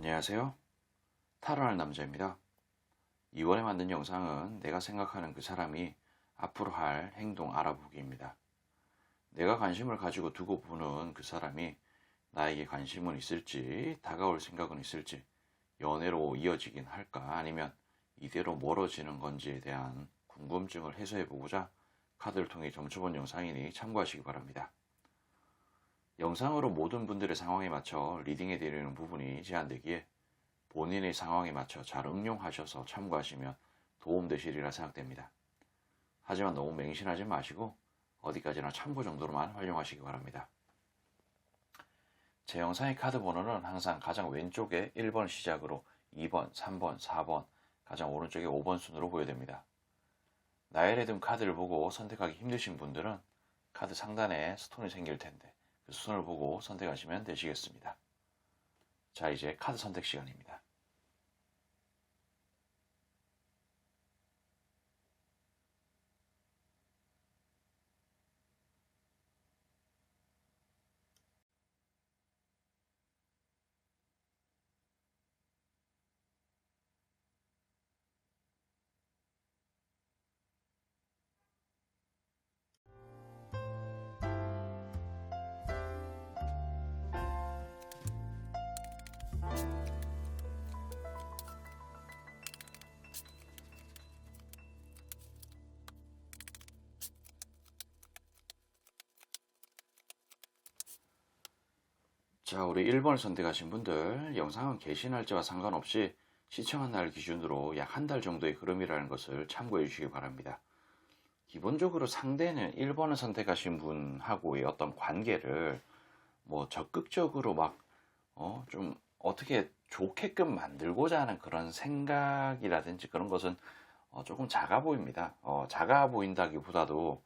안녕하세요. 타로할 남자입니다. 이번에 만든 영상은 내가 생각하는 그 사람이 앞으로 할 행동 알아보기입니다. 내가 관심을 가지고 두고 보는 그 사람이 나에게 관심은 있을지, 다가올 생각은 있을지, 연애로 이어지긴 할까, 아니면 이대로 멀어지는 건지에 대한 궁금증을 해소해보고자 카드를 통해 점쳐본 영상이니 참고하시기 바랍니다. 영상으로 모든 분들의 상황에 맞춰 리딩해드리는 부분이 제한되기에 본인의 상황에 맞춰 잘 응용하셔서 참고하시면 도움되시리라 생각됩니다. 하지만 너무 맹신하지 마시고 어디까지나 참고 정도로만 활용하시기 바랍니다. 제 영상의 카드 번호는 항상 가장 왼쪽에 1번 시작으로 2번, 3번, 4번, 가장 오른쪽에 5번 순으로 보여집니다. 나의 리듬 카드를 보고 선택하기 힘드신 분들은 카드 상단에 스톤이 생길 텐데 그 스톤을 보고 선택하시면 되시겠습니다. 자, 이제 카드 선택 시간입니다. 자, 우리 1번을 선택하신 분들, 영상은 게시 날짜와 상관없이 시청한 날 기준으로 약 한 달 정도의 흐름이라는 것을 참고해 주시기 바랍니다. 기본적으로 상대는 1번을 선택하신 분하고의 어떤 관계를 뭐 적극적으로 좀 어떻게 좋게끔 만들고자 하는 그런 생각이라든지 그런 것은 조금 작아 보입니다. 작아 보인다기보다도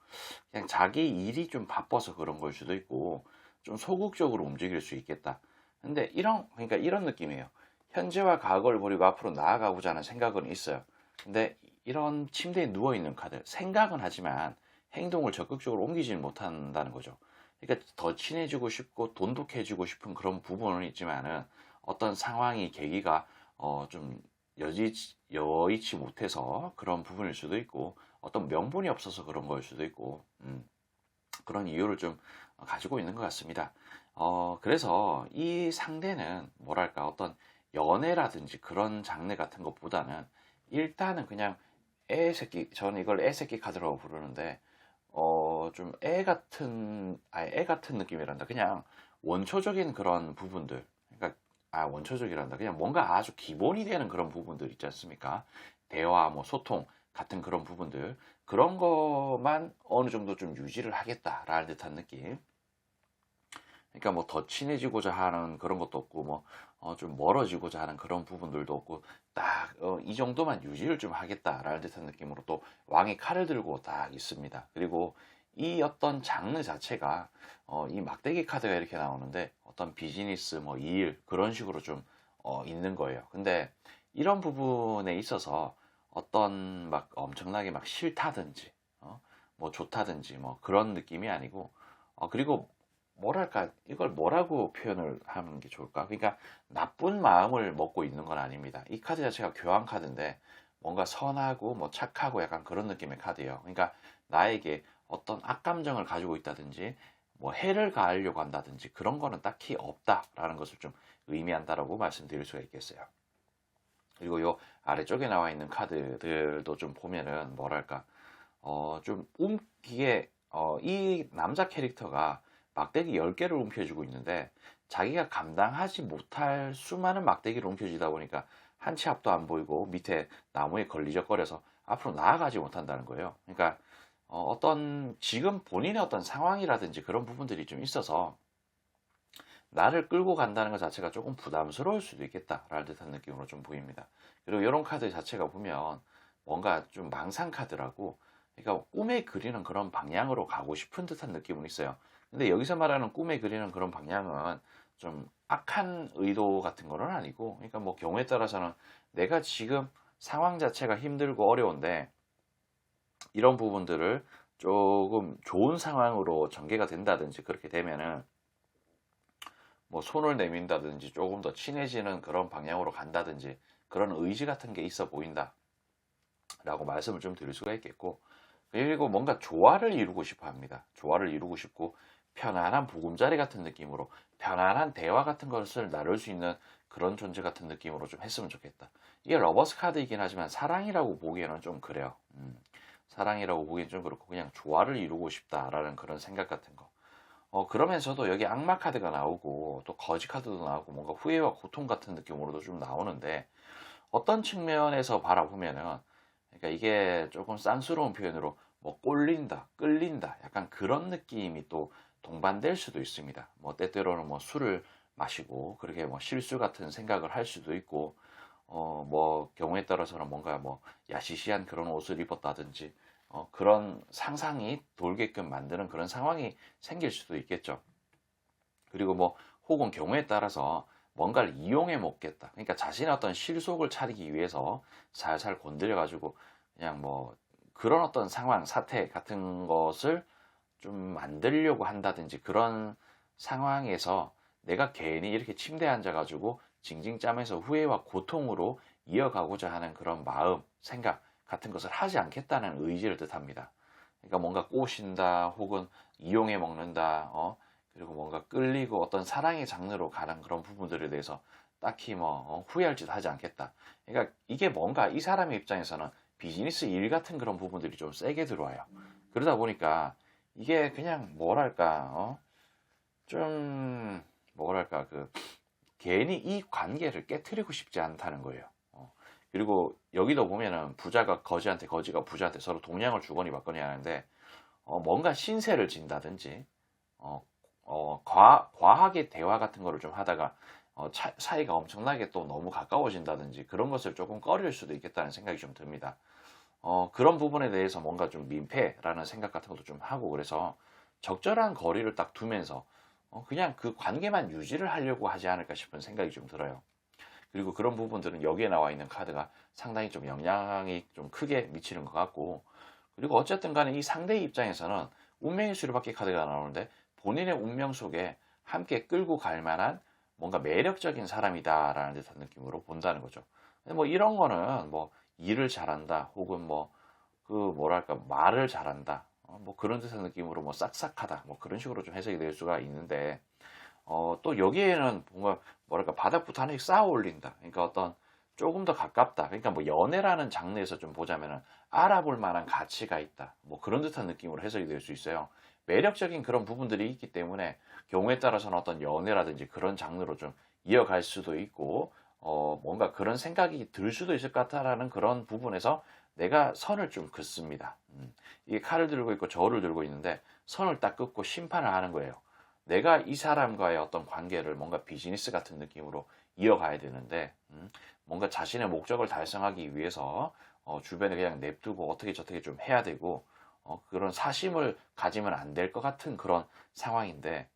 그냥 자기 일이 좀 바빠서 그런 걸 수도 있고 좀 소극적으로 움직일 수 있겠다. 근데 그러니까 이런 느낌이에요. 현재와 과거를 버리고 앞으로 나아가고자 하는 생각은 있어요. 근데 이런 침대에 누워있는 카드, 생각은 하지만 행동을 적극적으로 옮기지는 못한다는 거죠. 그러니까 더 친해지고 싶고 돈독해지고 싶은 그런 부분은 있지만은 어떤 상황이 계기가 좀 여의치 못해서 그런 부분일 수도 있고 어떤 명분이 없어서 그런 걸 수도 있고 그런 이유를 좀 가지고 있는 것 같습니다. 그래서 이 상대는 뭐랄까 어떤 연애라든지 그런 장르 같은 것보다는 일단은 그냥 애새끼, 저는 이걸 애새끼 카드라고 부르는데 좀 애 같은 느낌이란다. 그냥 원초적인 그런 부분들. 그러니까, 원초적이란다. 그냥 뭔가 아주 기본이 되는 그런 부분들 있지 않습니까? 대화, 뭐, 소통 같은 그런 부분들. 그런 것만 어느 정도 좀 유지를 하겠다라는 듯한 느낌. 그러니까 뭐 더 친해지고자 하는 그런 것도 없고 뭐 좀 멀어지고자 하는 그런 부분들도 없고 딱 이 정도만 유지를 좀 하겠다라는 듯한 느낌으로 또 왕의 칼을 들고 딱 있습니다. 그리고 이 어떤 장르 자체가 이 막대기 카드가 이렇게 나오는데 어떤 비즈니스 뭐 일 그런 식으로 좀 있는 거예요. 근데 이런 부분에 있어서 어떤 막 엄청나게 막 싫다든지 뭐 좋다든지 뭐 그런 느낌이 아니고 그리고 뭐랄까, 이걸 뭐라고 표현을 하는 게 좋을까? 그러니까 나쁜 마음을 먹고 있는 건 아닙니다. 이 카드 자체가 교환 카드인데 뭔가 선하고 뭐 착하고 약간 그런 느낌의 카드예요. 그러니까 나에게 어떤 악감정을 가지고 있다든지 뭐 해를 가하려고 한다든지 그런 거는 딱히 없다라는 것을 좀 의미한다라고 말씀드릴 수가 있겠어요. 그리고 요 아래쪽에 나와 있는 카드들도 좀 보면은 뭐랄까, 좀 움기에, 이 남자 캐릭터가 막대기 10개를 움켜쥐고 있는데 자기가 감당하지 못할 수많은 막대기를 움켜쥐다 보니까 한 치 앞도 안 보이고 밑에 나무에 걸리적거려서 앞으로 나아가지 못한다는 거예요. 그러니까 어떤 지금 본인의 어떤 상황이라든지 그런 부분들이 좀 있어서 나를 끌고 간다는 것 자체가 조금 부담스러울 수도 있겠다라는 듯한 느낌으로 좀 보입니다. 그리고 이런 카드 자체가 보면 뭔가 좀 망상 카드라고, 그러니까 꿈에 그리는 그런 방향으로 가고 싶은 듯한 느낌은 있어요. 근데 여기서 말하는 꿈에 그리는 그런 방향은 좀 악한 의도 같은 거는 아니고, 그러니까 뭐 경우에 따라서는 내가 지금 상황 자체가 힘들고 어려운데 이런 부분들을 조금 좋은 상황으로 전개가 된다든지 그렇게 되면은 뭐 손을 내민다든지 조금 더 친해지는 그런 방향으로 간다든지 그런 의지 같은 게 있어 보인다 라고 말씀을 좀 드릴 수가 있겠고, 그리고 뭔가 조화를 이루고 싶어 합니다. 조화를 이루고 싶고 편안한 보금자리 같은 느낌으로 편안한 대화 같은 것을 나눌 수 있는 그런 존재 같은 느낌으로 좀 했으면 좋겠다. 이게 러버스 카드이긴 하지만 사랑이라고 보기에는 좀 그래요. 사랑이라고 보기엔 좀 그렇고 그냥 조화를 이루고 싶다라는 그런 생각 같은 거. 그러면서도 여기 악마 카드가 나오고 또 거지 카드도 나오고 뭔가 후회와 고통 같은 느낌으로도 좀 나오는데, 어떤 측면에서 바라보면은 그러니까 이게 조금 쌍스러운 표현으로 뭐 꼴린다, 끌린다 약간 그런 느낌이 또 동반될 수도 있습니다. 뭐 때때로는 뭐 술을 마시고 그렇게 뭐 실수 같은 생각을 할 수도 있고, 뭐 경우에 따라서는 뭔가 뭐 야시시한 그런 옷을 입었다든지 그런 상상이 돌게끔 만드는 그런 상황이 생길 수도 있겠죠. 그리고 뭐 혹은 경우에 따라서 뭔가를 이용해 먹겠다. 그러니까 자신의 어떤 실속을 차리기 위해서 살살 건드려 가지고 그냥 뭐 그런 어떤 상황, 사태 같은 것을 좀 만들려고 한다든지, 그런 상황에서 내가 괜히 이렇게 침대에 앉아 가지고 징징 짜면서 후회와 고통으로 이어가고자 하는 그런 마음, 생각 같은 것을 하지 않겠다는 의지를 뜻합니다. 그러니까 뭔가 꼬신다 혹은 이용해 먹는다, 그리고 뭔가 끌리고 어떤 사랑의 장르로 가는 그런 부분들에 대해서 딱히 뭐 후회할 짓 하지 않겠다. 그러니까 이게 뭔가 이 사람의 입장에서는 비즈니스 일 같은 그런 부분들이 좀 세게 들어와요. 그러다 보니까 이게 그냥 뭐랄까, 좀 뭐랄까, 그 괜히 이 관계를 깨트리고 싶지 않다는 거예요. 그리고 여기도 보면은 부자가 거지한테, 거지가 부자한테 서로 동량을 주거니 받거니 하는데, 뭔가 신세를 진다든지 어, 과하게 대화 같은 거를 좀 하다가 사이가 엄청나게 또 너무 가까워진다든지 그런 것을 조금 꺼릴 수도 있겠다는 생각이 좀 듭니다. 그런 부분에 대해서 뭔가 좀 민폐라는 생각 같은 것도 좀 하고, 그래서 적절한 거리를 딱 두면서 그냥 그 관계만 유지를 하려고 하지 않을까 싶은 생각이 좀 들어요. 그리고 그런 부분들은 여기에 나와 있는 카드가 상당히 좀 영향이 좀 크게 미치는 것 같고, 그리고 어쨌든 간에 이 상대의 입장에서는 운명의 수레바퀴 카드가 나오는데 본인의 운명 속에 함께 끌고 갈 만한 뭔가 매력적인 사람이다라는 듯한 느낌으로 본다는 거죠. 근데 뭐 이런 거는 뭐 일을 잘한다 혹은 뭐 그 뭐랄까 말을 잘한다, 뭐 그런 듯한 느낌으로 뭐 싹싹하다 뭐 그런 식으로 좀 해석이 될 수가 있는데, 또 여기에는 뭔가 뭐랄까 바닥부터 하나씩 쌓아 올린다. 그러니까 어떤 조금 더 가깝다. 그러니까 뭐 연애라는 장르에서 좀 보자면은 알아볼 만한 가치가 있다. 뭐 그런 듯한 느낌으로 해석이 될 수 있어요. 매력적인 그런 부분들이 있기 때문에 경우에 따라서는 어떤 연애라든지 그런 장르로 좀 이어갈 수도 있고, 뭔가 그런 생각이 들 수도 있을 것 같다라는 그런 부분에서 내가 선을 좀 긋습니다. 이게 칼을 들고 있고 저울을 들고 있는데 선을 딱 긋고 심판을 하는 거예요. 내가 이 사람과의 어떤 관계를 뭔가 비즈니스 같은 느낌으로 이어가야 되는데, 뭔가 자신의 목적을 달성하기 위해서 주변에 그냥 냅두고 어떻게 저떻게 좀 해야 되고, 그런 사심을 가지면 안 될 것 같은 그런 상황인데,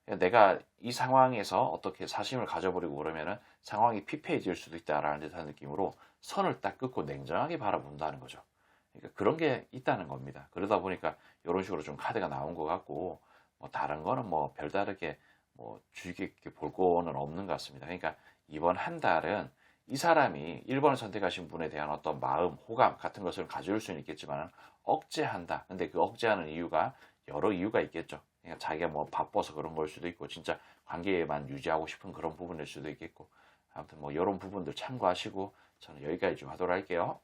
내가 이 상황에서 어떻게 사심을 가져버리고 그러면은 상황이 피폐해질 수도 있다라는 듯한 느낌으로 선을 딱 긋고 냉정하게 바라본다는 거죠. 그러니까 그런 게 있다는 겁니다. 그러다 보니까 이런 식으로 좀 카드가 나온 것 같고, 뭐 다른 거는 뭐 별다르게 뭐 주의 깊게 볼 거는 없는 것 같습니다. 그러니까 이번 한 달은 이 사람이 1번을 선택하신 분에 대한 어떤 마음, 호감 같은 것을 가져올 수는 있겠지만 억제한다. 근데 그 억제하는 이유가 여러 이유가 있겠죠. 그러니까 자기가 뭐 바빠서 그런 걸 수도 있고 진짜 관계만 유지하고 싶은 그런 부분일 수도 있겠고, 아무튼 뭐 이런 부분들 참고하시고 저는 여기까지 좀 하도록 할게요.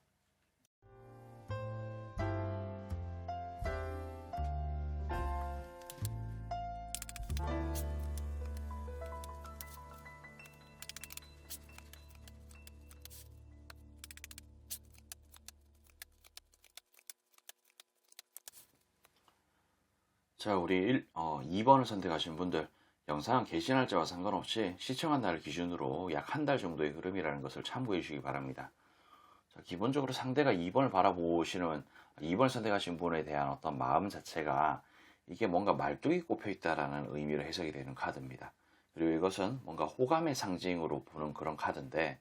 자, 우리 2번을 선택하신 분들, 영상 게시 날짜와 상관없이 시청한 날 기준으로 약 한 달 정도의 흐름이라는 것을 참고해 주시기 바랍니다. 자, 기본적으로 상대가 2번을 바라보시는, 2번을 선택하신 분에 대한 어떤 마음 자체가 이게 뭔가 말뚝이 꼽혀 있다라는 의미로 해석이 되는 카드입니다. 그리고 이것은 뭔가 호감의 상징으로 보는 그런 카드인데,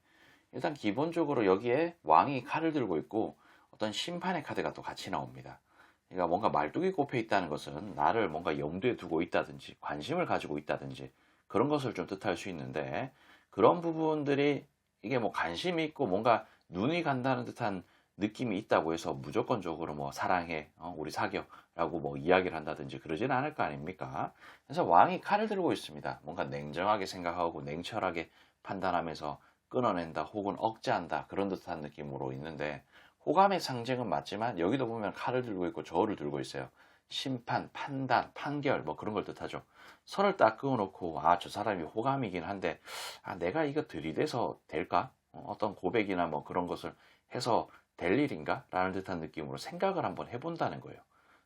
일단 기본적으로 여기에 왕이 칼을 들고 있고 어떤 심판의 카드가 또 같이 나옵니다. 그러니까 뭔가 말뚝이 꼽혀 있다는 것은 나를 뭔가 염두에 두고 있다든지 관심을 가지고 있다든지 그런 것을 좀 뜻할 수 있는데, 그런 부분들이 이게 뭐 관심이 있고 뭔가 눈이 간다는 듯한 느낌이 있다고 해서 무조건적으로 뭐 사랑해, 우리 사귀어라고 뭐 이야기를 한다든지 그러지는 않을 거 아닙니까? 그래서 왕이 칼을 들고 있습니다. 뭔가 냉정하게 생각하고 냉철하게 판단하면서 끊어낸다 혹은 억제한다 그런 듯한 느낌으로 있는데, 호감의 상징은 맞지만 여기도 보면 칼을 들고 있고 저울을 들고 있어요. 심판, 판단, 판결 뭐 그런 걸 뜻하죠. 선을 딱 그어놓고 아, 저 사람이 호감이긴 한데 아, 내가 이거 들이대서 될까? 어떤 고백이나 뭐 그런 것을 해서 될 일인가? 라는 듯한 느낌으로 생각을 한번 해본다는 거예요.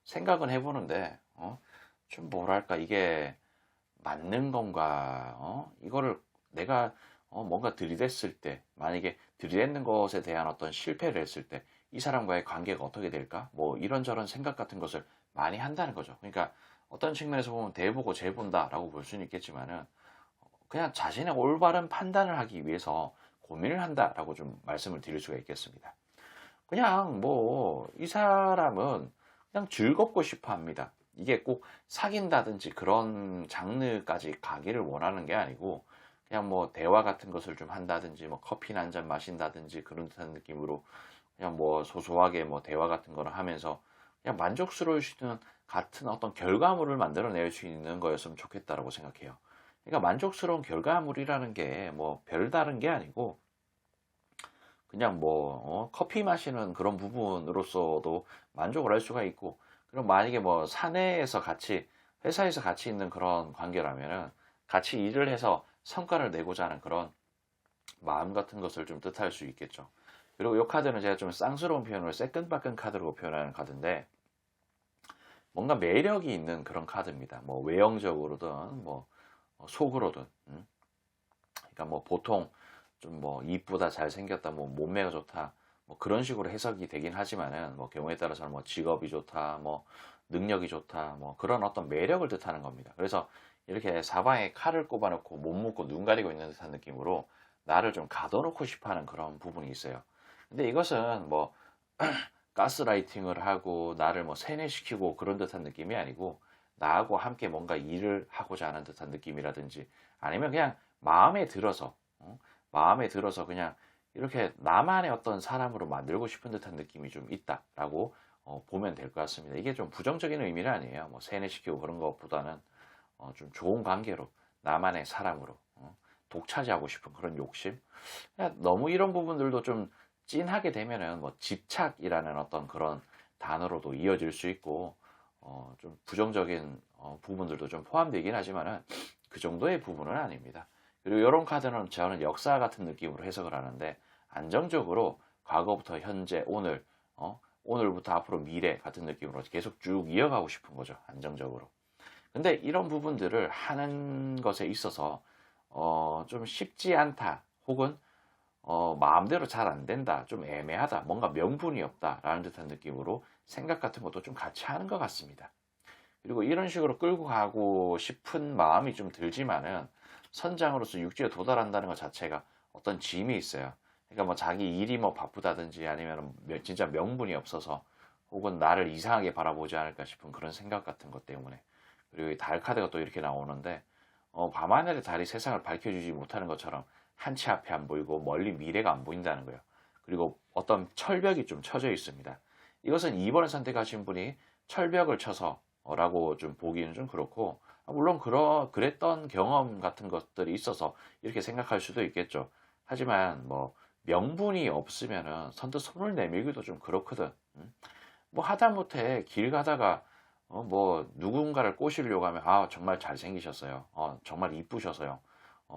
생각은 해보는데 좀 뭐랄까 이게 맞는 건가? 이거를 내가 뭔가 들이댔을 때, 만약에 들이대는 것에 대한 어떤 실패를 했을 때 이 사람과의 관계가 어떻게 될까? 뭐 이런저런 생각 같은 것을 많이 한다는 거죠. 그러니까 어떤 측면에서 보면 대보고 재본다라고 볼 수는 있겠지만은 그냥 자신의 올바른 판단을 하기 위해서 고민을 한다라고 좀 말씀을 드릴 수가 있겠습니다. 그냥 뭐 이 사람은 그냥 즐겁고 싶어 합니다. 이게 꼭 사귄다든지 그런 장르까지 가기를 원하는 게 아니고 그냥 뭐 대화 같은 것을 좀 한다든지 뭐 커피나 한 잔 마신다든지 그런 듯한 느낌으로 그냥 뭐 소소하게 뭐 대화 같은 거를 하면서 그냥 만족스러울 수 있는 같은 어떤 결과물을 만들어낼 수 있는 거였으면 좋겠다라고 생각해요. 그러니까 만족스러운 결과물이라는 게 뭐 별다른 게 아니고 그냥 뭐 커피 마시는 그런 부분으로서도 만족을 할 수가 있고, 그럼 만약에 뭐 사내에서 같이 회사에서 같이 있는 그런 관계라면은 같이 일을 해서 성과를 내고자 하는 그런 마음 같은 것을 좀 뜻할 수 있겠죠. 그리고 이 카드는 제가 좀 쌍스러운 표현으로 새끈빠끈 카드로 표현하는 카드인데, 뭔가 매력이 있는 그런 카드입니다. 뭐 외형적으로든 뭐 속으로든. 그러니까 뭐 보통 좀 뭐 이쁘다, 잘생겼다, 뭐 몸매가 좋다, 뭐 그런 식으로 해석이 되긴 하지만은 뭐 경우에 따라서는 뭐 직업이 좋다, 뭐 능력이 좋다, 뭐 그런 어떤 매력을 뜻하는 겁니다. 그래서 이렇게 사방에 칼을 꼽아놓고 못 묶고 눈 가리고 있는 듯한 느낌으로 나를 좀 가둬놓고 싶어하는 그런 부분이 있어요. 근데 이것은 뭐 가스라이팅을 하고 나를 뭐 세뇌시키고 그런 듯한 느낌이 아니고, 나하고 함께 뭔가 일을 하고자 하는 듯한 느낌이라든지, 아니면 그냥 마음에 들어서 마음에 들어서 그냥 이렇게 나만의 어떤 사람으로 만들고 싶은 듯한 느낌이 좀 있다라고 보면 될 것 같습니다. 이게 좀 부정적인 의미는 아니에요. 뭐 세뇌시키고 그런 것보다는 좀 좋은 관계로 나만의 사람으로 독차지하고 싶은 그런 욕심. 너무 이런 부분들도 좀 찐하게 되면은 뭐 집착이라는 어떤 그런 단어로도 이어질 수 있고 좀 부정적인 부분들도 좀 포함되긴 하지만은 그 정도의 부분은 아닙니다. 그리고 이런 카드는 저는 역사 같은 느낌으로 해석을 하는데, 안정적으로 과거부터 현재, 오늘, 오늘부터 앞으로 미래 같은 느낌으로 계속 쭉 이어가고 싶은 거죠. 안정적으로. 근데 이런 부분들을 하는 것에 있어서 좀 쉽지 않다, 혹은 마음대로 잘 안 된다, 좀 애매하다, 뭔가 명분이 없다라는 듯한 느낌으로 생각 같은 것도 좀 같이 하는 것 같습니다. 그리고 이런 식으로 끌고 가고 싶은 마음이 좀 들지만은 선장으로서 육지에 도달한다는 것 자체가 어떤 짐이 있어요. 그러니까 뭐 자기 일이 뭐 바쁘다든지 아니면 진짜 명분이 없어서 혹은 나를 이상하게 바라보지 않을까 싶은 그런 생각 같은 것 때문에. 그리고 이 달 카드가 또 이렇게 나오는데 밤하늘의 달이 세상을 밝혀주지 못하는 것처럼 한치 앞에 안 보이고 멀리 미래가 안 보인다는 거예요. 그리고 어떤 철벽이 좀 쳐져 있습니다. 이것은 2번을 선택하신 분이 철벽을 쳐서 라고 좀 보기는 좀 그렇고, 물론 그랬던 경험 같은 것들이 있어서 이렇게 생각할 수도 있겠죠. 하지만 뭐 명분이 없으면은 선뜻 손을 내밀기도 좀 그렇거든. 뭐 하다못해 길 가다가 뭐 누군가를 꼬시려고 하면 아, 정말 잘생기셨어요. 정말 이쁘셔서요.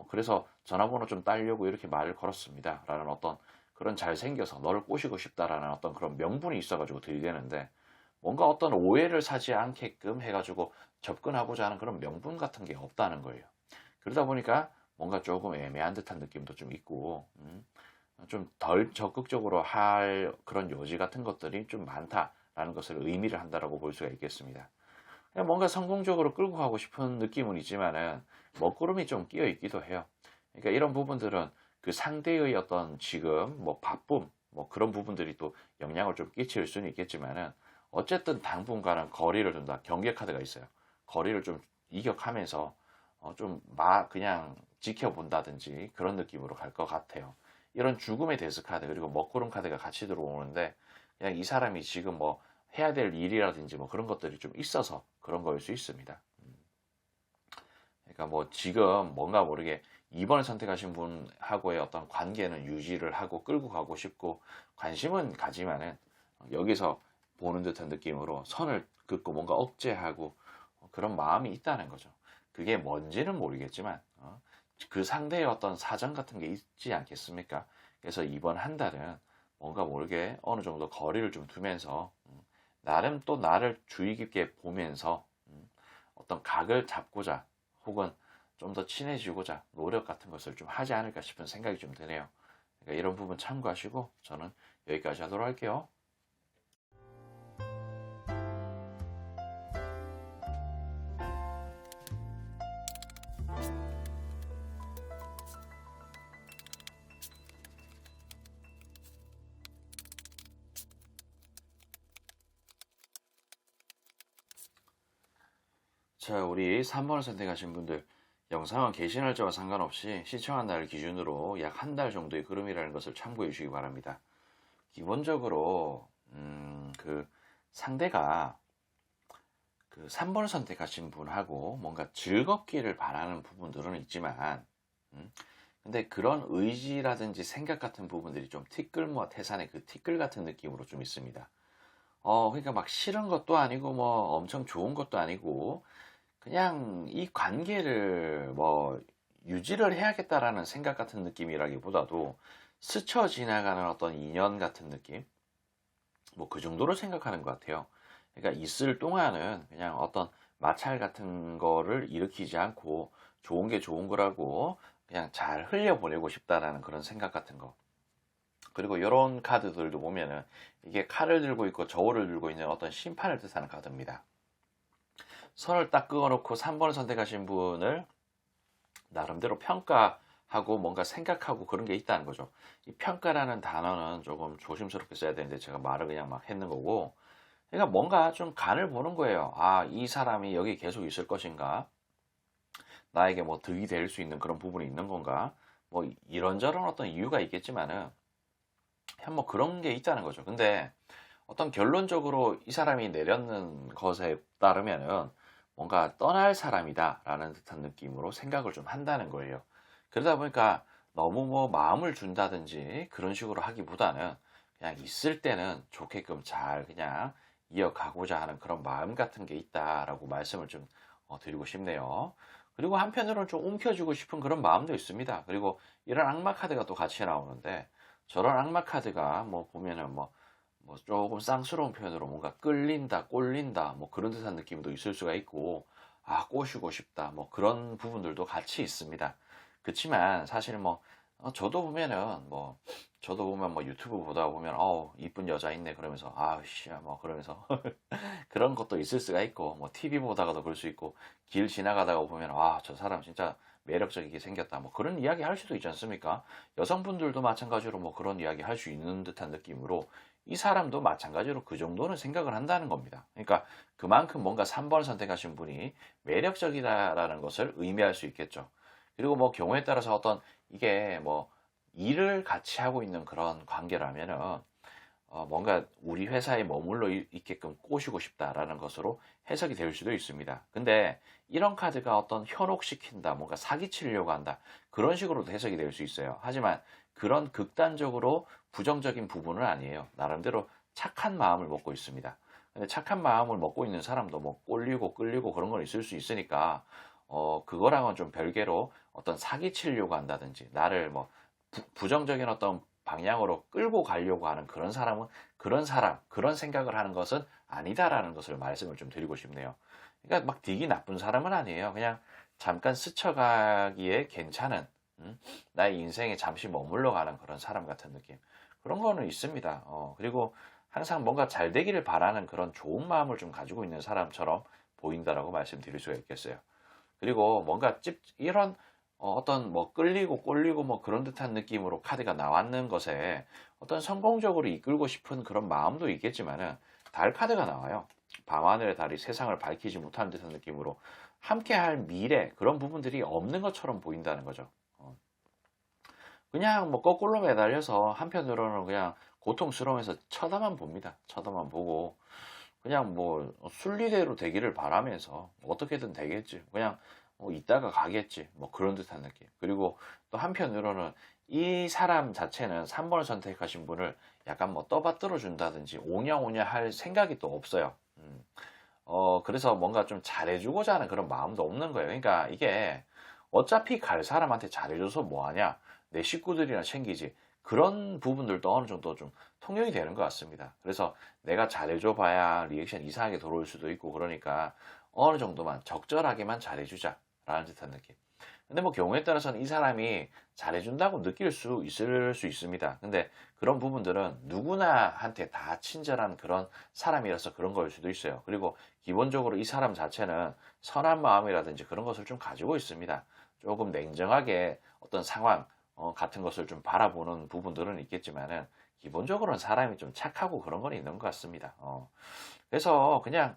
그래서 전화번호 좀 따려고 이렇게 말을 걸었습니다. 라는 어떤 그런 잘생겨서 너를 꼬시고 싶다라는 어떤 그런 명분이 있어가지고 들이대는데, 뭔가 어떤 오해를 사지 않게끔 해가지고 접근하고자 하는 그런 명분 같은 게 없다는 거예요. 그러다 보니까 뭔가 조금 애매한 듯한 느낌도 좀 있고, 좀 덜 적극적으로 할 그런 요지 같은 것들이 좀 많다라는 것을 의미를 한다라고 볼 수가 있겠습니다. 그냥 뭔가 성공적으로 끌고 가고 싶은 느낌은 있지만은 먹구름이 좀 끼어 있기도 해요. 그러니까 이런 부분들은 그 상대의 어떤 지금 뭐 바쁨 뭐 그런 부분들이 또 영향을 좀 끼칠 수는 있겠지만은, 어쨌든 당분간은 거리를 둔다. 경계 카드가 있어요. 거리를 좀 이격하면서 그냥 지켜본다든지 그런 느낌으로 갈 것 같아요. 이런 죽음의 데스 카드 그리고 먹구름 카드가 같이 들어오는데 그냥 이 사람이 지금 뭐 해야 될 일이라든지 뭐 그런 것들이 좀 있어서 그런 거일 수 있습니다. 그러니까 뭐 지금 뭔가 모르게 2번을 선택하신 분하고의 어떤 관계는 유지를 하고 끌고 가고 싶고 관심은 가지만은 여기서 보는 듯한 느낌으로 선을 긋고 뭔가 억제하고 그런 마음이 있다는 거죠. 그게 뭔지는 모르겠지만 그 상대의 어떤 사정 같은 게 있지 않겠습니까? 그래서 이번 한 달은 뭔가 모르게 어느 정도 거리를 좀 두면서 나름 또 나를 주의 깊게 보면서 어떤 각을 잡고자 혹은 좀 더 친해지고자 노력 같은 것을 좀 하지 않을까 싶은 생각이 좀 드네요. 그러니까 이런 부분 참고하시고 저는 여기까지 하도록 할게요. 자, 우리 3번을 선택하신 분들 영상은 게시 날짜와 상관없이 시청한 날 기준으로 약 한 달 정도의 흐름이라는 것을 참고해 주시기 바랍니다. 기본적으로 그 상대가 그 3번을 선택하신 분하고 뭔가 즐겁기를 바라는 부분들은 있지만 근데 그런 의지라든지 생각 같은 부분들이 좀 티끌모아 태산의 그 티끌 같은 느낌으로 좀 있습니다. 그러니까 막 싫은 것도 아니고 뭐 엄청 좋은 것도 아니고 그냥 이 관계를 뭐 유지를 해야겠다라는 생각 같은 느낌이라기보다도 스쳐 지나가는 어떤 인연 같은 느낌? 뭐 그 정도로 생각하는 것 같아요. 그러니까 있을 동안은 그냥 어떤 마찰 같은 거를 일으키지 않고 좋은 게 좋은 거라고 그냥 잘 흘려보내고 싶다라는 그런 생각 같은 거. 그리고 이런 카드들도 보면은 이게 칼을 들고 있고 저울을 들고 있는 어떤 심판을 뜻하는 카드입니다. 선을 딱 그어놓고 3번을 선택하신 분을 나름대로 평가하고 뭔가 생각하고 그런 게 있다는 거죠. 이 평가라는 단어는 조금 조심스럽게 써야 되는데 제가 말을 그냥 막 했는 거고 그러니까 뭔가 좀 간을 보는 거예요. 아, 이 사람이 여기 계속 있을 것인가? 나에게 뭐 득이 될 수 있는 그런 부분이 있는 건가? 뭐 이런저런 어떤 이유가 있겠지만은 뭐 그런 게 있다는 거죠. 근데 어떤 결론적으로 이 사람이 내렸는 것에 따르면은 뭔가 떠날 사람이다라는 듯한 느낌으로 생각을 좀 한다는 거예요. 그러다 보니까 너무 뭐 마음을 준다든지 그런 식으로 하기보다는 그냥 있을 때는 좋게끔 잘 그냥 이어가고자 하는 그런 마음 같은 게 있다라고 말씀을 좀 드리고 싶네요. 그리고 한편으로는 좀 움켜쥐고 싶은 그런 마음도 있습니다. 그리고 이런 악마 카드가 또 같이 나오는데 저런 악마 카드가 뭐 보면은 뭐 조금 쌍스러운 표현으로 뭔가 끌린다, 꼴린다, 뭐 그런 듯한 느낌도 있을 수가 있고, 아, 꼬시고 싶다, 뭐 그런 부분들도 같이 있습니다. 그렇지만 사실 뭐 저도 보면은 저도 보면 뭐 유튜브 보다 보면 이쁜 여자 있네 그러면서 아씨 뭐 그러면서 그런 것도 있을 수가 있고 뭐 TV 보다가도 그럴 수 있고 길 지나가다가 보면 저 사람 진짜 매력적이게 생겼다 뭐 그런 이야기 할 수도 있지 않습니까? 여성분들도 마찬가지로 뭐 그런 이야기 할 수 있는 듯한 느낌으로 이 사람도 마찬가지로 그 정도는 생각을 한다는 겁니다. 그러니까 그만큼 뭔가 3번을 선택하신 분이 매력적이다라는 것을 의미할 수 있겠죠. 그리고 뭐 경우에 따라서 어떤 이게 뭐 일을 같이 하고 있는 그런 관계라면은 뭔가 우리 회사에 머물러 있게끔 꼬시고 싶다라는 것으로 해석이 될 수도 있습니다. 근데 이런 카드가 어떤 현혹시킨다, 뭔가 사기치려고 한다, 그런 식으로도 해석이 될 수 있어요. 하지만 그런 극단적으로 부정적인 부분은 아니에요. 나름대로 착한 마음을 먹고 있습니다. 근데 착한 마음을 먹고 있는 사람도 뭐 꼴리고 끌리고 그런 건 있을 수 있으니까, 그거랑은 좀 별개로 어떤 사기치려고 한다든지, 나를 뭐 부정적인 어떤 방향으로 끌고 가려고 하는 그런 사람은 그런 사람, 그런 생각을 하는 것은 아니다라는 것을 말씀을 좀 드리고 싶네요. 그러니까 막 되게 나쁜 사람은 아니에요. 그냥 잠깐 스쳐가기에 괜찮은, 나의 인생에 잠시 머물러 가는 그런 사람 같은 느낌. 그런 거는 있습니다. 그리고 항상 뭔가 잘 되기를 바라는 그런 좋은 마음을 좀 가지고 있는 사람처럼 보인다라고 말씀드릴 수가 있겠어요. 그리고 뭔가 이런 어떤 뭐 끌리고 꼴리고 뭐 그런 듯한 느낌으로 카드가 나왔는 것에 어떤 성공적으로 이끌고 싶은 그런 마음도 있겠지만은 달 카드가 나와요. 밤하늘의 달이 세상을 밝히지 못하는 듯한 느낌으로 함께 할 미래 그런 부분들이 없는 것처럼 보인다는 거죠. 그냥 뭐 거꾸로 매달려서 한편으로는 그냥 고통스러우면서 쳐다만 봅니다. 쳐다만 보고 그냥 뭐 순리대로 되기를 바라면서 어떻게든 되겠지. 그냥 뭐 이따가 가겠지. 뭐 그런 듯한 느낌. 그리고 또 한편으로는 이 사람 자체는 3번을 선택하신 분을 약간 뭐 떠받들어 준다든지 오냐오냐 할 생각이 또 없어요. 그래서 뭔가 좀 잘해주고자 하는 그런 마음도 없는 거예요. 그러니까 이게 어차피 갈 사람한테 잘해줘서 뭐하냐. 내 식구들이나 챙기지. 그런 부분들도 어느 정도 좀 통용이 되는 것 같습니다. 그래서 내가 잘해줘 봐야 리액션 이상하게 돌아올 수도 있고 그러니까 어느 정도만 적절하게만 잘해주자 라는 듯한 느낌. 근데 뭐 경우에 따라서는 이 사람이 잘해준다고 느낄 수 있을 수 있습니다. 근데 그런 부분들은 누구나한테 다 친절한 그런 사람이라서 그런 걸 수도 있어요. 그리고 기본적으로 이 사람 자체는 선한 마음이라든지 그런 것을 좀 가지고 있습니다. 조금 냉정하게 어떤 상황 같은 것을 좀 바라보는 부분들은 있겠지만은 기본적으로는 사람이 좀 착하고 그런 건 있는 것 같습니다. 그래서 그냥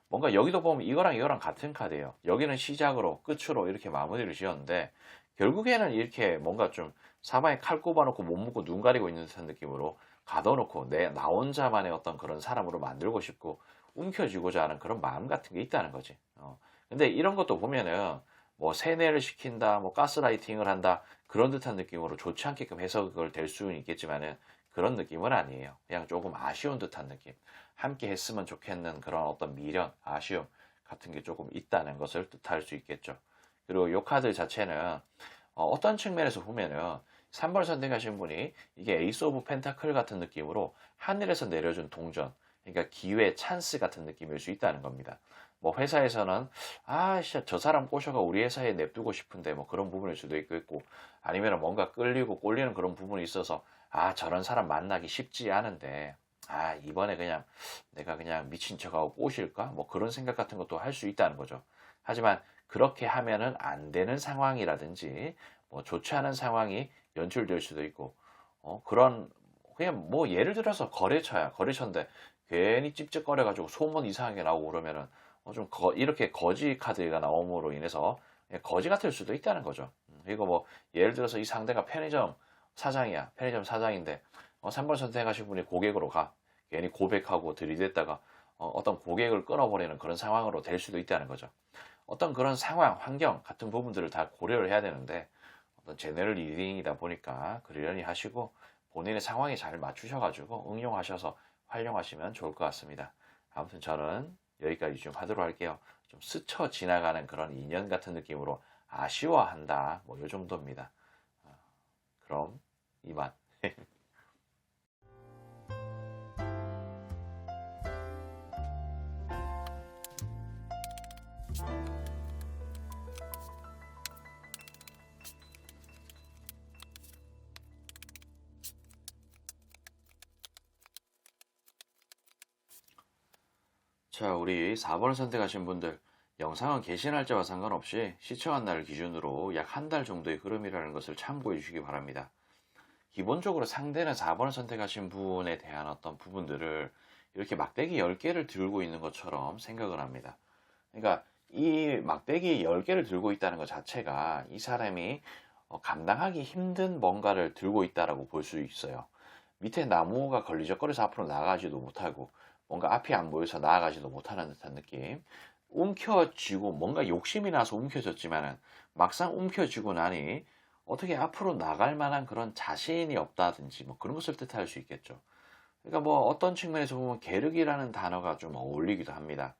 뭔가 여기도 보면 이거랑 같은 카드예요. 여기는 시작으로 끝으로 이렇게 마무리를 지었는데 결국에는 이렇게 뭔가 좀 사방에 칼 꼽아놓고 못 묶고 눈 가리고 있는 듯한 느낌으로 가둬놓고 나 혼자만의 어떤 그런 사람으로 만들고 싶고 움켜쥐고자 하는 그런 마음 같은 게 있다는 거지. 근데 이런 것도 보면은 뭐 세뇌를 시킨다, 뭐 가스라이팅을 한다 그런 듯한 느낌으로 좋지 않게끔 해석을 될 수는 있겠지만은 그런 느낌은 아니에요. 그냥 조금 아쉬운 듯한 느낌. 함께 했으면 좋겠는 그런 어떤 미련, 아쉬움 같은 게 조금 있다는 것을 뜻할 수 있겠죠. 그리고 요 카드 자체는 어떤 측면에서 보면은 3번 선택하신 분이 이게 에이스 오브 펜타클 같은 느낌으로 하늘에서 내려준 동전, 그러니까 기회, 찬스 같은 느낌일 수 있다는 겁니다. 뭐 회사에서는 진짜 저 사람 꼬셔가 우리 회사에 냅두고 싶은데 뭐 그런 부분일 수도 있고 아니면 뭔가 끌리고 꼴리는 그런 부분이 있어서 저런 사람 만나기 쉽지 않은데 이번에 그냥 내가 그냥 미친 척하고 꼬실까? 뭐 그런 생각 같은 것도 할 수 있다는 거죠. 하지만 그렇게 하면은 안 되는 상황이라든지 뭐 좋지 않은 상황이 연출될 수도 있고 그런 그냥 뭐 예를 들어서 거래처인데 괜히 찝찝거려가지고 소문 이상하게 나오고 그러면은 이렇게 거지 카드가 나옴으로 인해서 거지 같을 수도 있다는 거죠. 그리고 뭐 예를 들어서 이 상대가 편의점 사장이야. 편의점 사장인데 3번 선택하신 분이 고객으로 가. 괜히 고백하고 들이댔다가 어떤 고객을 끊어버리는 그런 상황으로 될 수도 있다는 거죠. 어떤 그런 상황, 환경 같은 부분들을 다 고려를 해야 되는데 어떤 제너럴 리딩이다 보니까 그러려니 하시고 본인의 상황에 잘 맞추셔가지고 응용하셔서 활용하시면 좋을 것 같습니다. 아무튼 저는 여기까지 좀 하도록 할게요. 좀 스쳐 지나가는 그런 인연 같은 느낌으로 아쉬워한다. 뭐 요 정도입니다. 그럼 이만. 자, 우리 4번을 선택하신 분들, 영상은 개시 날짜와 상관없이 시청한 날을 기준으로 약 한 달 정도의 흐름이라는 것을 참고해 주시기 바랍니다. 기본적으로 상대는 4번을 선택하신 분에 대한 어떤 부분들을 이렇게 막대기 10개를 들고 있는 것처럼 생각을 합니다. 그러니까 이 막대기 10개를 들고 있다는 것 자체가 이 사람이 감당하기 힘든 뭔가를 들고 있다라고 볼 수 있어요. 밑에 나무가 걸리적거려서 앞으로 나아가지도 못하고 뭔가 앞이 안 보여서 나아가지도 못하는 듯한 느낌. 움켜쥐고 뭔가 욕심이 나서 움켜졌지만은 막상 움켜쥐고 나니 어떻게 앞으로 나갈 만한 그런 자신이 없다든지 뭐 그런 것을 뜻할 수 있겠죠. 그러니까 뭐 어떤 측면에서 보면 계륵이라는 단어가 좀 어울리기도 합니다.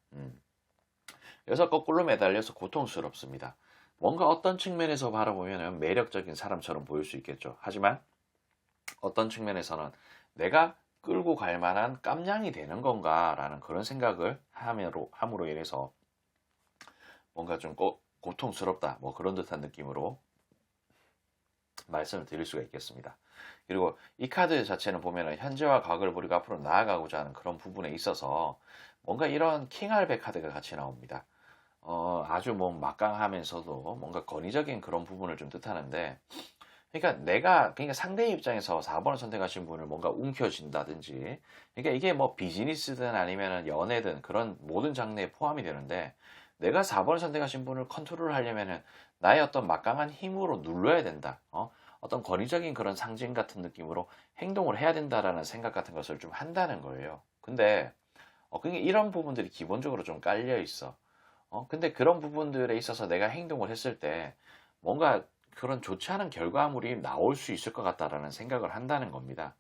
그래서 거꾸로 매달려서 고통스럽습니다. 뭔가 어떤 측면에서 바라보면 매력적인 사람처럼 보일 수 있겠죠. 하지만 어떤 측면에서는 내가 끌고 갈 만한 깜냥이 되는 건가라는 그런 생각을 함으로 인해서 뭔가 좀 고통스럽다 뭐 그런 듯한 느낌으로 말씀을 드릴 수가 있겠습니다. 그리고 이 카드 자체는 보면은 현재와 과거를 버리고 앞으로 나아가고자 하는 그런 부분에 있어서 뭔가 이런 킹알백 카드가 같이 나옵니다. 아주 뭐 막강하면서도 뭔가 권위적인 그런 부분을 좀 뜻하는데 그러니까 상대 입장에서 4번을 선택하신 분을 뭔가 움켜쥔다든지 그러니까 이게 뭐 비즈니스든 아니면 연애든 그런 모든 장르에 포함이 되는데 내가 4번을 선택하신 분을 컨트롤하려면은 나의 어떤 막강한 힘으로 눌러야 된다. 어떤 권위적인 그런 상징 같은 느낌으로 행동을 해야 된다라는 생각 같은 것을 좀 한다는 거예요. 근데 그게 이런 부분들이 기본적으로 좀 깔려 있어. 근데 그런 부분들에 있어서 내가 행동을 했을 때 뭔가 그런 좋지 않은 결과물이 나올 수 있을 것 같다라는 생각을 한다는 겁니다.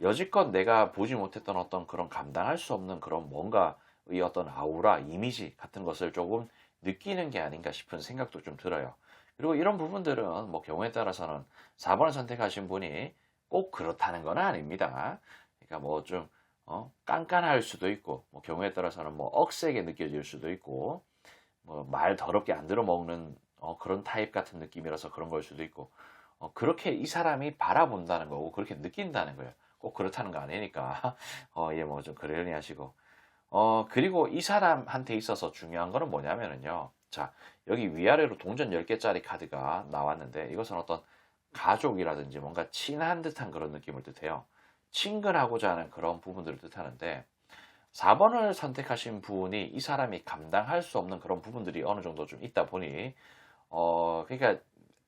여지껏 내가 보지 못했던 어떤 그런 감당할 수 없는 그런 뭔가의 어떤 아우라, 이미지 같은 것을 조금 느끼는 게 아닌가 싶은 생각도 좀 들어요. 그리고 이런 부분들은 뭐 경우에 따라서는 4번을 선택하신 분이 꼭 그렇다는 건 아닙니다. 그러니까 뭐 좀 깐깐할 수도 있고, 뭐 경우에 따라서는 뭐 억세게 느껴질 수도 있고, 뭐 말 더럽게 안 들어먹는 그런 타입 같은 느낌이라서 그런 걸 수도 있고, 그렇게 이 사람이 바라본다는 거고 그렇게 느낀다는 거예요. 꼭 그렇다는 거 아니니까 예, 뭐 좀 그러려니 하시고. 그리고 이 사람한테 있어서 중요한 거는 뭐냐면은요. 자, 여기 위아래로 동전 10개짜리 카드가 나왔는데 이것은 어떤 가족이라든지 뭔가 친한 듯한 그런 느낌을 뜻해요. 친근하고자 하는 그런 부분들을 뜻하는데 4번을 선택하신 분이 이 사람이 감당할 수 없는 그런 부분들이 어느 정도 좀 있다 보니 그러니까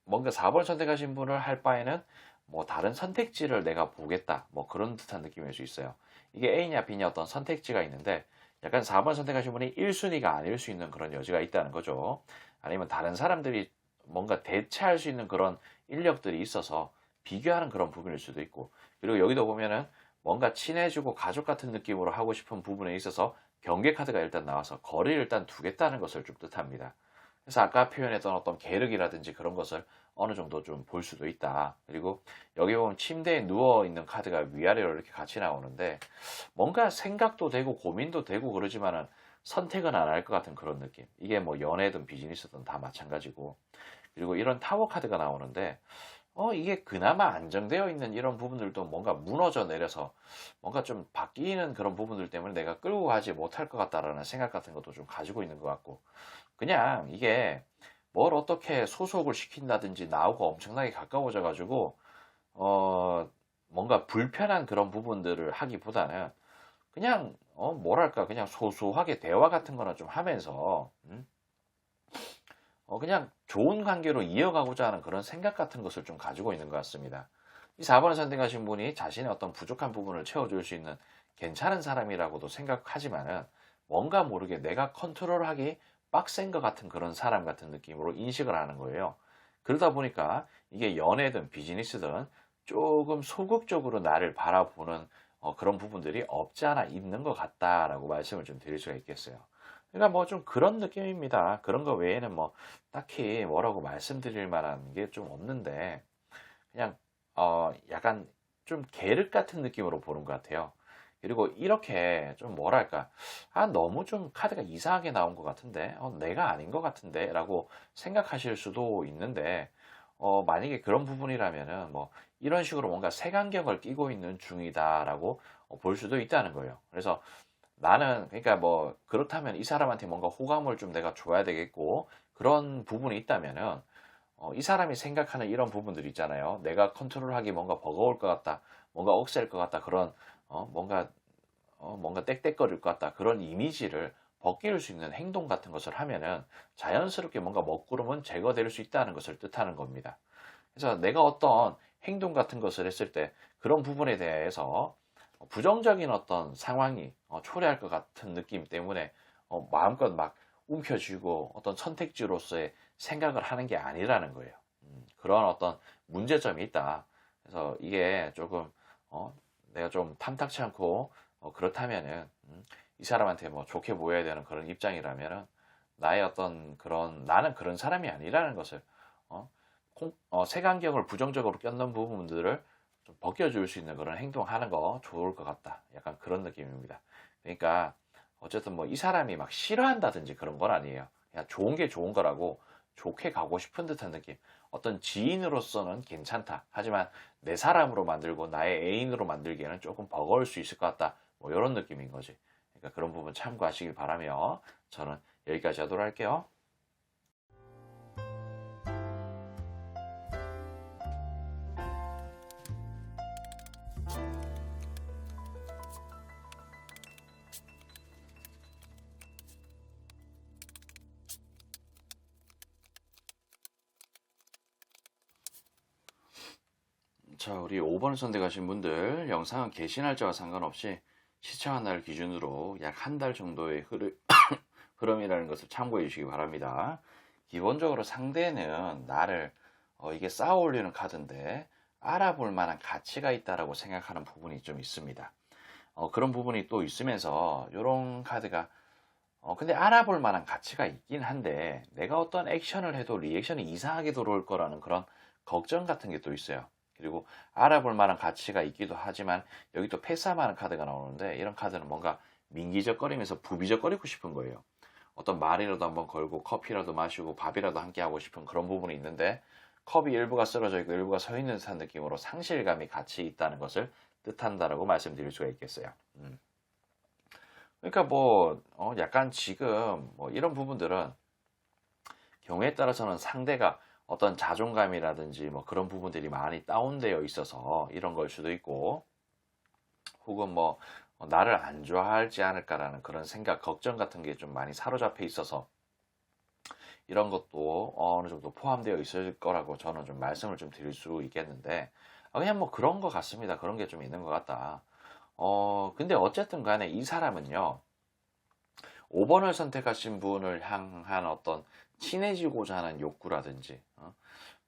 뭔가 4번을 선택하신 분을 할 바에는 뭐 다른 선택지를 내가 보겠다. 뭐 그런 듯한 느낌일 수 있어요. 이게 A냐 B냐 어떤 선택지가 있는데 약간 4번 선택하신 분이 1순위가 아닐 수 있는 그런 여지가 있다는 거죠. 아니면 다른 사람들이 뭔가 대체할 수 있는 그런 인력들이 있어서 비교하는 그런 부분일 수도 있고 그리고 여기도 보면은 뭔가 친해지고 가족 같은 느낌으로 하고 싶은 부분에 있어서 경계 카드가 일단 나와서 거리를 일단 두겠다는 것을 좀 뜻합니다. 그래서 아까 표현했던 어떤 계륵이라든지 그런 것을 어느 정도 좀 볼 수도 있다. 그리고 여기 보면 침대에 누워 있는 카드가 위아래로 이렇게 같이 나오는데 뭔가 생각도 되고 고민도 되고 그러지만은 선택은 안 할 것 같은 그런 느낌. 이게 뭐 연애든 비즈니스든 다 마찬가지고. 그리고 이런 타워 카드가 나오는데 이게 그나마 안정되어 있는 이런 부분들도 뭔가 무너져 내려서 뭔가 좀 바뀌는 그런 부분들 때문에 내가 끌고 가지 못할 것 같다라는 생각 같은 것도 좀 가지고 있는 것 같고 그냥 이게 뭘 어떻게 소속을 시킨다든지 나하고 엄청나게 가까워져 가지고 뭔가 불편한 그런 부분들을 하기보다는 그냥 뭐랄까 그냥 소소하게 대화 같은 거나 좀 하면서 그냥 좋은 관계로 이어가고자 하는 그런 생각 같은 것을 좀 가지고 있는 것 같습니다. 이 4번을 선택하신 분이 자신의 어떤 부족한 부분을 채워줄 수 있는 괜찮은 사람이라고도 생각하지만은 뭔가 모르게 내가 컨트롤하기 빡센 것 같은 그런 사람 같은 느낌으로 인식을 하는 거예요. 그러다 보니까 이게 연애든 비즈니스든 조금 소극적으로 나를 바라보는 그런 부분들이 없지 않아 있는 것 같다라고 말씀을 좀 드릴 수가 있겠어요. 그러니까 뭐 좀 그런 느낌입니다. 그런 거 외에는 뭐 딱히 뭐라고 말씀드릴 만한 게 좀 없는데 그냥 약간 좀 계륵 같은 느낌으로 보는 것 같아요. 그리고 이렇게 좀 뭐랄까 너무 좀 카드가 이상하게 나온 것 같은데 내가 아닌 것 같은데 라고 생각하실 수도 있는데 만약에 그런 부분이라면은 뭐 이런 식으로 뭔가 색안경을 끼고 있는 중이다라고 볼 수도 있다는 거예요. 그래서 나는 그러니까 뭐 그렇다면 이 사람한테 뭔가 호감을 좀 내가 줘야 되겠고 그런 부분이 있다면은 이 사람이 생각하는 이런 부분들 있잖아요. 내가 컨트롤하기 뭔가 버거울 것 같다. 뭔가 억셀 것 같다. 그런 뭔가 떽떽거릴 것 같다. 그런 이미지를 벗길 수 있는 행동 같은 것을 하면은 자연스럽게 뭔가 먹구름은 제거될 수 있다는 것을 뜻하는 겁니다. 그래서 내가 어떤 행동 같은 것을 했을 때 그런 부분에 대해서 부정적인 어떤 상황이 초래할 것 같은 느낌 때문에 마음껏 막 움켜쥐고 어떤 선택지로서의 생각을 하는 게 아니라는 거예요. 그런 어떤 문제점이 있다. 그래서 이게 조금 내가 좀 탐탁치 않고 그렇다면은 이 사람한테 뭐 좋게 보여야 되는 그런 입장이라면은 나의 어떤 그런 나는 그런 사람이 아니라는 것을 어, 색안경을 부정적으로 꼈는 부분들을 좀 벗겨줄 수 있는 그런 행동하는 거 좋을 것 같다. 약간 그런 느낌입니다. 그러니까 어쨌든 뭐 이 사람이 막 싫어한다든지 그런 건 아니에요. 그냥 좋은 게 좋은 거라고 좋게 가고 싶은 듯한 느낌. 어떤 지인으로서는 괜찮다. 하지만 내 사람으로 만들고 나의 애인으로 만들기에는 조금 버거울 수 있을 것 같다. 뭐 이런 느낌인 거지. 그러니까 그런 부분 참고하시길 바라며 저는 여기까지 하도록 할게요. 자, 우리 5번을 선택하신 분들 영상은 개시 날짜와 상관없이 시청한 날 기준으로 약 한 달 정도의 흐름이라는 것을 참고해 주시기 바랍니다. 기본적으로 상대는 나를 이게 쌓아 올리는 카드인데 알아볼 만한 가치가 있다라고 생각하는 부분이 좀 있습니다. 그런 부분이 또 있으면서 이런 카드가 근데 알아볼 만한 가치가 있긴 한데 내가 어떤 액션을 해도 리액션이 이상하게 들어올 거라는 그런 걱정 같은 게 또 있어요. 그리고 알아볼 만한 가치가 있기도 하지만 여기 또 패스할 만한 카드가 나오는데 이런 카드는 뭔가 민기적거리면서 부비적거리고 싶은 거예요. 어떤 말이라도 한번 걸고 커피라도 마시고 밥이라도 함께 하고 싶은 그런 부분이 있는데 컵이 일부가 쓰러져 있고 일부가 서 있는 듯한 느낌으로 상실감이 같이 있다는 것을 뜻한다라고 말씀드릴 수가 있겠어요. 그러니까 뭐 약간 지금 뭐 이런 부분들은 경우에 따라서는 상대가 어떤 자존감이라든지 뭐 그런 부분들이 많이 다운되어 있어서 이런 걸 수도 있고 혹은 뭐 나를 안 좋아할지 않을까라는 그런 생각, 걱정 같은 게 좀 많이 사로잡혀 있어서 이런 것도 어느 정도 포함되어 있을 거라고 저는 좀 말씀을 좀 드릴 수 있겠는데 그냥 뭐 그런 것 같습니다. 그런 게 좀 있는 것 같다. 근데 어쨌든 간에 이 사람은요. 5번을 선택하신 분을 향한 어떤 친해지고자 하는 욕구라든지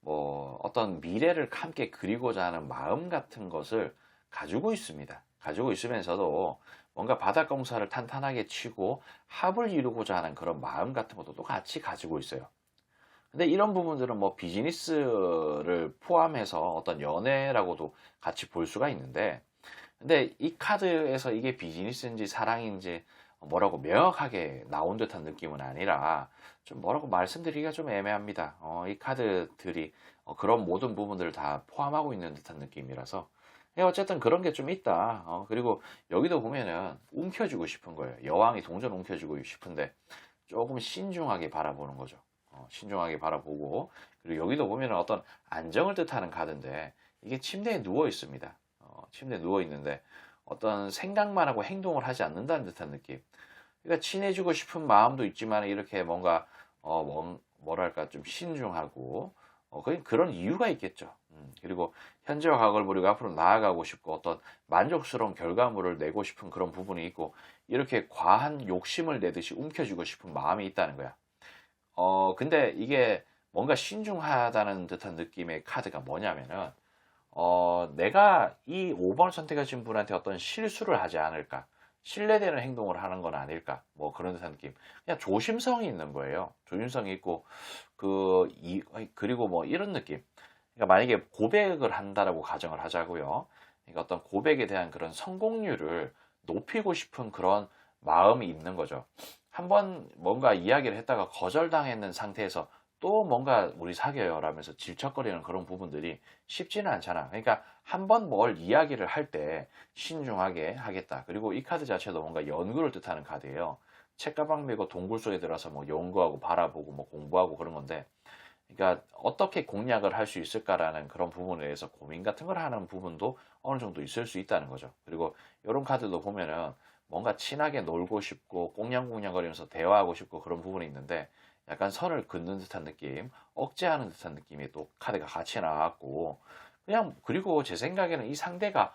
뭐 어떤 미래를 함께 그리고자 하는 마음 같은 것을 가지고 있습니다. 가지고 있으면서도 뭔가 바닥공사를 탄탄하게 치고 합을 이루고자 하는 그런 마음 같은 것도 또 같이 가지고 있어요. 근데 이런 부분들은 뭐 비즈니스를 포함해서 어떤 연애라고도 같이 볼 수가 있는데 근데 이 카드에서 이게 비즈니스인지 사랑인지 뭐라고 명확하게 나온 듯한 느낌은 아니라 좀 뭐라고 말씀드리기가 좀 애매합니다. 이 카드들이 그런 모든 부분들을 다 포함하고 있는 듯한 느낌이라서 어쨌든 그런 게 좀 있다. 그리고 여기도 보면은 움켜쥐고 싶은 거예요. 여왕이 동전 움켜쥐고 싶은데 조금 신중하게 바라보는 거죠. 신중하게 바라보고 그리고 여기도 보면은 어떤 안정을 뜻하는 카드인데 이게 침대에 누워 있습니다. 침대에 누워 있는데 어떤 생각만 하고 행동을 하지 않는다는 듯한 느낌. 그러니까 친해지고 싶은 마음도 있지만 이렇게 뭔가 뭐랄까 좀 신중하고 그런 이유가 있겠죠. 그리고 현재와 과거를 버리고 앞으로 나아가고 싶고 어떤 만족스러운 결과물을 내고 싶은 그런 부분이 있고 이렇게 과한 욕심을 내듯이 움켜쥐고 싶은 마음이 있다는 거야. 근데 이게 뭔가 신중하다는 듯한 느낌의 카드가 뭐냐면은 내가 이 5번을 선택하신 분한테 어떤 실수를 하지 않을까? 신뢰되는 행동을 하는 건 아닐까? 뭐 그런 듯한 느낌. 그냥 조심성이 있는 거예요. 조심성이 있고, 그리고 뭐 이런 느낌. 그러니까 만약에 고백을 한다라고 가정을 하자고요. 그러니까 어떤 고백에 대한 그런 성공률을 높이고 싶은 그런 마음이 있는 거죠. 한번 뭔가 이야기를 했다가 거절당했는 상태에서 또 뭔가 우리 사귀어요 라면서 질척거리는 그런 부분들이 쉽지는 않잖아. 그러니까 한 번 뭘 이야기를 할 때 신중하게 하겠다. 그리고 이 카드 자체도 뭔가 연구를 뜻하는 카드예요. 책가방 메고 동굴 속에 들어서 뭐 연구하고 바라보고 뭐 공부하고 그런 건데 그러니까 어떻게 공략을 할 수 있을까라는 그런 부분에 대해서 고민 같은 걸 하는 부분도 어느 정도 있을 수 있다는 거죠. 그리고 이런 카드도 보면은 뭔가 친하게 놀고 싶고 꽁냥꽁냥거리면서 대화하고 싶고 그런 부분이 있는데 약간 선을 긋는 듯한 느낌, 억제하는 듯한 느낌이 또 카드가 같이 나왔고 그냥 그리고 제 생각에는 이 상대가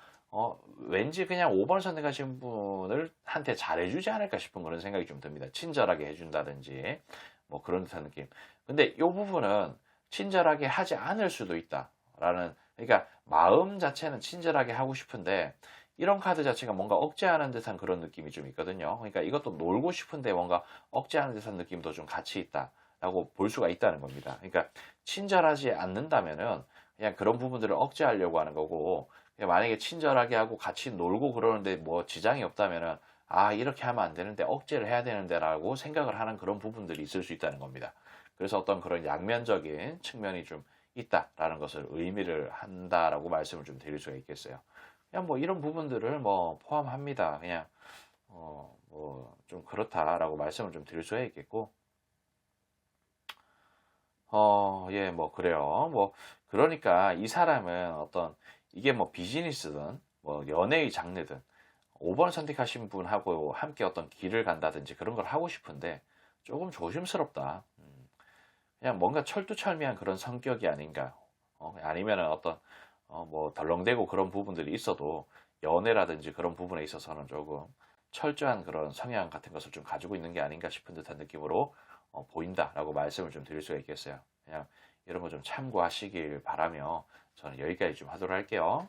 왠지 그냥 5번 선택하신 분을 한테 잘해주지 않을까 싶은 그런 생각이 좀 듭니다. 친절하게 해준다든지 뭐 그런 듯한 느낌. 근데 이 부분은 친절하게 하지 않을 수도 있다라는 그러니까 마음 자체는 친절하게 하고 싶은데 이런 카드 자체가 뭔가 억제하는 듯한 그런 느낌이 좀 있거든요. 그러니까 이것도 놀고 싶은데 뭔가 억제하는 듯한 느낌도 좀 같이 있다라고 볼 수가 있다는 겁니다. 그러니까 친절하지 않는다면은 그냥 그런 부분들을 억제하려고 하는 거고 만약에 친절하게 하고 같이 놀고 그러는데 뭐 지장이 없다면은 이렇게 하면 안 되는데 억제를 해야 되는데라고 생각을 하는 그런 부분들이 있을 수 있다는 겁니다. 그래서 어떤 그런 양면적인 측면이 좀 있다라는 것을 의미를 한다라고 말씀을 좀 드릴 수가 있겠어요. 그냥 뭐 이런 부분들을 뭐 포함합니다. 그냥 뭐 좀 그렇다라고 말씀을 좀 드릴 수가 있겠고 예, 뭐 그래요. 뭐 그러니까 이 사람은 어떤 이게 뭐 비즈니스든 뭐 연애의 장르든 5번 선택하신 분하고 함께 어떤 길을 간다든지 그런 걸 하고 싶은데 조금 조심스럽다. 그냥 뭔가 철두철미한 그런 성격이 아닌가. 아니면은 어떤 뭐 덜렁대고 그런 부분들이 있어도 연애라든지 그런 부분에 있어서는 조금 철저한 그런 성향 같은 것을 좀 가지고 있는 게 아닌가 싶은 듯한 느낌으로 보인다라고 말씀을 좀 드릴 수가 있겠어요. 그냥 이런 거 좀 참고하시길 바라며 저는 여기까지 좀 하도록 할게요.